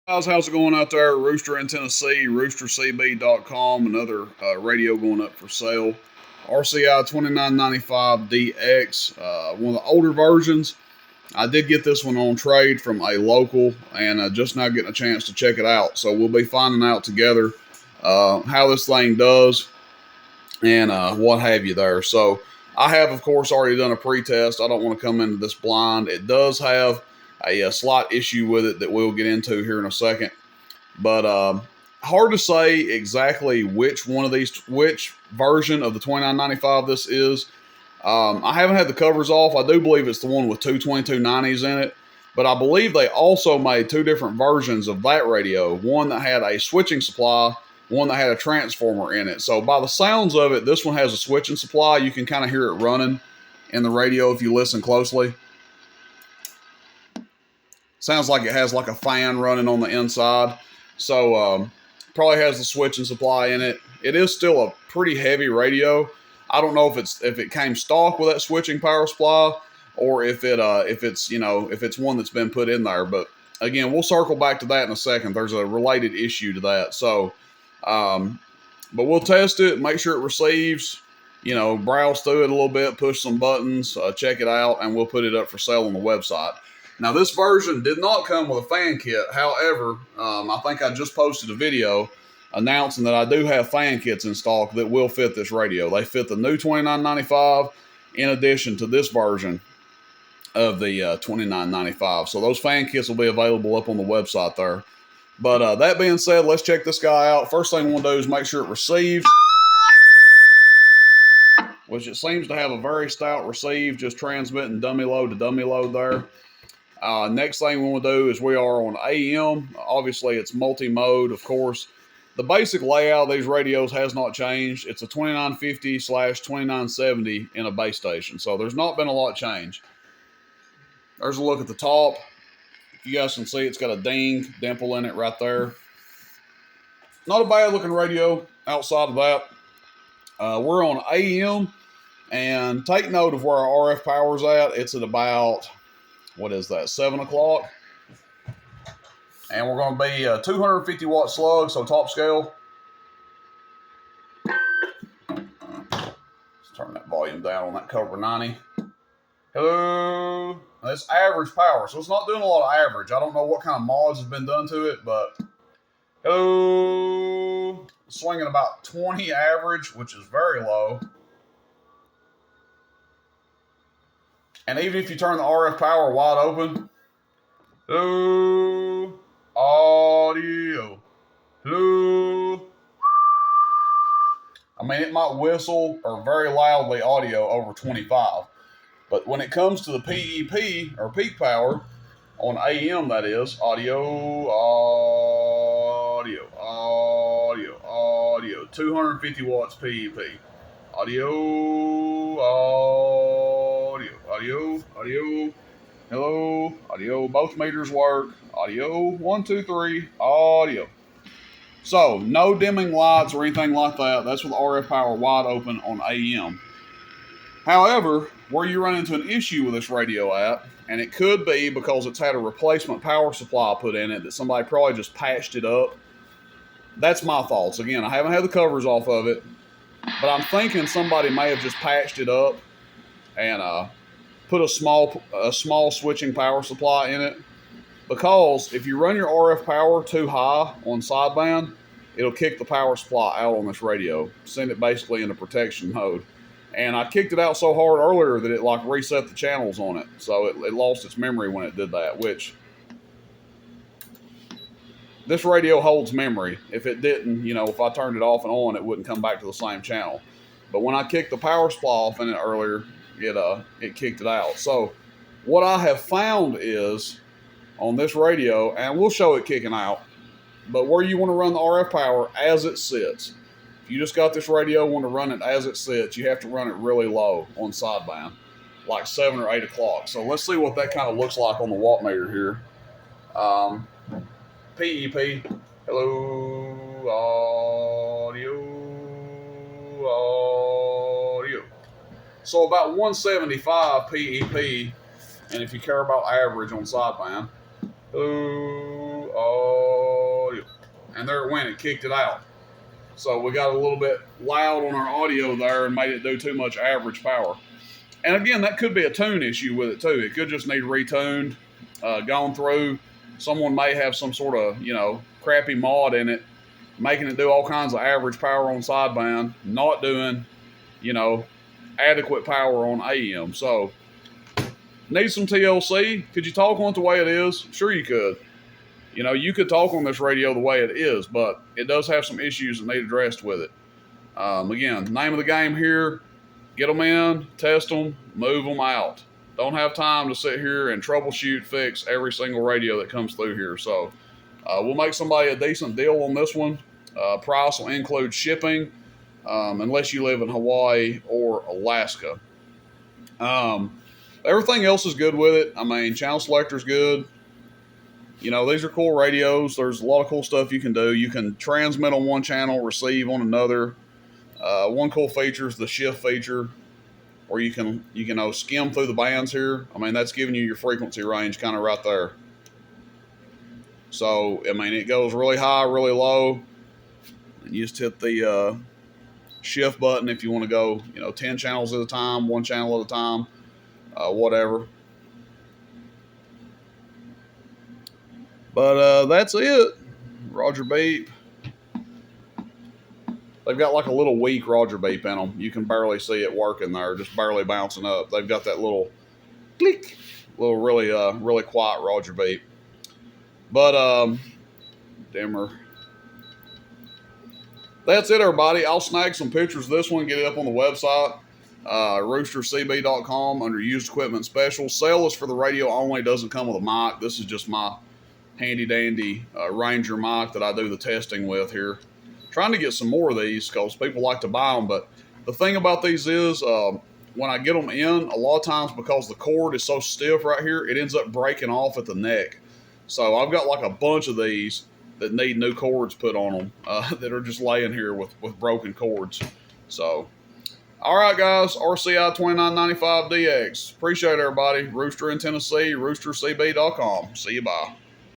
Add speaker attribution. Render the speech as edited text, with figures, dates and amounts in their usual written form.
Speaker 1: Guys, how's it going out there? Rooster in Tennessee, roostercb.com, another radio going up for sale. RCI2995DX, one of the older versions. I did get this one on trade from a local and just now getting a chance to check it out. So we'll be finding out together how this thing does and what have you there. So I have, of course, already done a pre-test. I don't want to come into this blind. It does have a slight issue with it that we'll get into here in a second. But hard to say exactly which version of the 2995 this is. I haven't had the covers off. I do believe it's the one with two 2290s in it. But I believe they also made two different versions of that radio. One that had a switching supply, one that had a transformer in it. So by the sounds of it, this one has a switching supply. You can kind of hear it running in the radio if you listen closely. Sounds like it has like a fan running on the inside. So probably has the switching supply in it. It is still a pretty heavy radio. I don't know if it came stock with that switching power supply or if it's one that's been put in there. But again, we'll circle back to that in a second. There's a related issue to that. So but we'll test it, make sure it receives, browse through it a little bit, push some buttons, check it out, and we'll put it up for sale on the website. Now, this version did not come with a fan kit. However, I think I just posted a video announcing that I do have fan kits in stock that will fit this radio. They fit the new 2995 in addition to this version of the 2995. So those fan kits will be available up on the website there. But that being said, let's check this guy out. First thing we'll do is make sure it receives, which it seems to have a very stout receive, just transmitting dummy load to dummy load there. Next thing we want to do is we are on AM. Obviously, it's multi-mode, of course. The basic layout of these radios has not changed. It's a 2950/2970 in a base station. So there's not been a lot of change. There's a look at the top. If you guys can see, it's got a dimple in it right there. Not a bad looking radio outside of that. We're on AM, and take note of where our RF power's at. It's at about, 7 o'clock. And we're going to be a 250 watt slug, so top scale. Let's turn that volume down on that Cobra 90. Hello. That's average power, so it's not doing a lot of average. I don't know what kind of mods has been done to it, but hello. Swinging about 20 average, which is very low. And even if you turn the RF power wide open, hello, audio, hello. I mean, it might whistle or very loudly audio over 25. But when it comes to the PEP, or peak power, on AM that is, audio, 250 watts PEP. Audio, hello, audio, both meters work, audio, 1, 2, 3, audio. So, no dimming lights or anything like that. That's with RF power wide open on AM. However, where you run into an issue with this radio at, and it could be because it's had a replacement power supply put in it that somebody probably just patched it up. That's my thoughts. Again, I haven't had the covers off of it, but I'm thinking somebody may have just patched it up and put a small switching power supply in it. Because if you run your RF power too high on sideband, it'll kick the power supply out on this radio, send it basically into protection mode. And I kicked it out so hard earlier that it like reset the channels on it. So it lost its memory when it did that, which this radio holds memory. If it didn't, if I turned it off and on, it wouldn't come back to the same channel. But when I kicked the power supply off in it earlier, it kicked it out. So what I have found is on this radio, and we'll show it kicking out, but where you want to run the RF power as it sits. If you just got this radio, want to run it as it sits, you have to run it really low on sideband, like 7 or 8 o'clock. So let's see what that kind of looks like on the watt meter here. PEP, hello, audio. So about 175 PEP, and if you care about average on sideband, hello, and there it went. It kicked it out. So we got a little bit loud on our audio there and made it do too much average power. And again, that could be a tune issue with it too. It could just need retuned, gone through. Someone may have some sort of, crappy mod in it, making it do all kinds of average power on sideband, not doing, adequate power on AM. So, need some TLC. Could you talk on it the way it is? Sure you could. You could talk on this radio the way it is, but it does have some issues that need addressed with it. Again, name of the game here, get them in, test them, move them out. Don't have time to sit here and troubleshoot, fix every single radio that comes through here. So we'll make somebody a decent deal on this one. Price will include shipping, unless you live in Hawaii or Alaska. Everything else is good with it. I mean, channel selector's good. These are cool radios. There's a lot of cool stuff you can do. You can transmit on one channel, receive on another. One cool feature is the shift feature, where you can skim through the bands here. I mean, that's giving you your frequency range kind of right there. So, I mean, it goes really high, really low. And you just hit the shift button if you want to go, 10 channels at a time, one channel at a time, whatever. But that's it. Roger beep. They've got like a little weak Roger beep in them. You can barely see it working there, just barely bouncing up. They've got that little click, little really quiet Roger beep. But dimmer. That's it, everybody. I'll snag some pictures of this one, get it up on the website, roostercb.com under used equipment specials. Sale is for the radio only. Doesn't come with a mic. This is just my handy dandy Ranger mic that I do the testing with here. Trying to get some more of these because people like to buy them. But the thing about these is when I get them in, a lot of times because the cord is so stiff right here, it ends up breaking off at the neck. So I've got like a bunch of these that need new cords put on them that are just laying here with broken cords. So, all right, guys, RCI2995DX. Appreciate everybody. Rooster in Tennessee, roostercb.com. See you, bye.